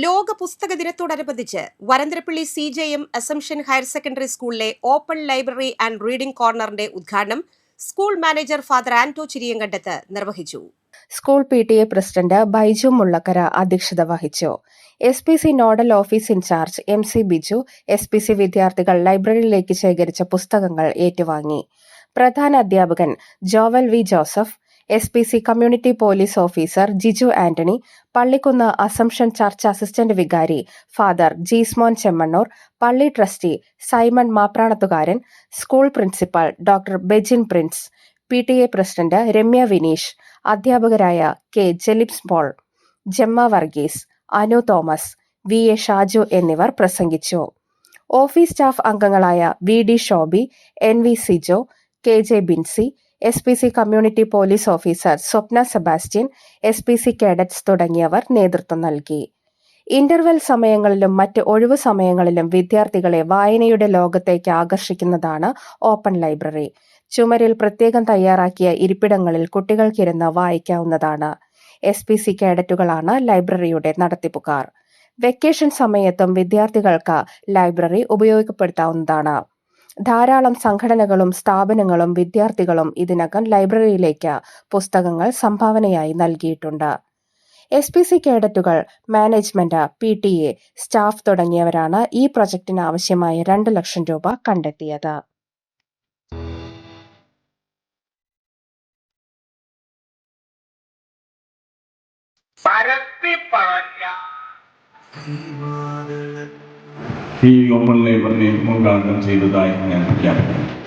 ലോക പുസ്തക ദിനത്തോടനുബന്ധിച്ച് Varantharappally CJM Assumption higher secondary സ്കൂളിലെ ഓപ്പൺ ലൈബ്രറി ആൻഡ് റീഡിംഗ് കോർണറിന്റെ ഉദ്ഘാടനം school manager father Anto Chiriyankandath നിർവഹിച്ചു. School PTA president Baiju Mullakkara അധ്യക്ഷത വഹിച്ചു. SPC nodal office incharge MC Biju SPC വിദ്യാർത്ഥികൾ ലൈബ്രറിയിലേക്ക് ശേഖരിച്ച പുസ്തകങ്ങൾ ഏറ്റുവാങ്ങി. പ്രധാന അധ്യാപകൻ Jovel V Joseph, SPC community police officer Jiju Antony, Pallikkunnu Assumption church assistant വികാരി ഫാദർ ജീസ്മോൻ ചെമ്മണ്ണൂർ, പള്ളി ട്രസ്റ്റി സൈമൺ മാപ്രാണത്തുകാരൻ, school principal doctor Bejin Prince, PTA president Ramya Vineesh, അധ്യാപകരായ K. Jelibs Paul, Gemma Varghese, Anu Thomas, VA Shaju എന്നിവർ പ്രസംഗിച്ചു. ഓഫീസ് സ്റ്റാഫ് അംഗങ്ങളായ VD Shobi, NV Sijo, KJ Binsi, SPC community police officer Swapna Sebastian, SPC cadets തുടങ്ങിയവർ നേതൃത്വം നൽകി. ഇന്റർവെൽ സമയങ്ങളിലും മറ്റ് ഒഴിവു സമയങ്ങളിലും വിദ്യാർത്ഥികളെ വായനയുടെ ലോകത്തേക്ക് ആകർഷിക്കുന്നതാണ് ഓപ്പൺ ലൈബ്രറി. ചുമരിൽ പ്രത്യേകം തയ്യാറാക്കിയ ഇരിപ്പിടങ്ങളിൽ കുട്ടികൾക്കിരുന്ന് വായിക്കാവുന്നതാണ്. SPC കേഡറ്റുകളാണ് ലൈബ്രറിയുടെ നടത്തിപ്പുകാർ. വെക്കേഷൻ സമയത്തും വിദ്യാർത്ഥികൾക്ക് ലൈബ്രറി ഉപയോഗപ്പെടുത്താവുന്നതാണ്. ധാരാളം സംഘടനകളും സ്ഥാപനങ്ങളും വിദ്യാർത്ഥികളും ഇതിനകം ലൈബ്രറിയിലേക്ക് പുസ്തകങ്ങൾ സംഭാവനയായി നൽകിയിട്ടുണ്ട്. SPC കേഡറ്റുകൾ, മാനേജ്മെന്റ്, PTA, സ്റ്റാഫ് തുടങ്ങിയവരാണ് ഈ പ്രൊജക്ടിന് ആവശ്യമായ 2 ലക്ഷം രൂപ കണ്ടെത്തിയത്. ഈ ഓപ്പൺ ലൈബ്രറി ഉദ്ഘാടനം ചെയ്തതായി ഞാൻ പ്രഖ്യാപിക്കുന്നു.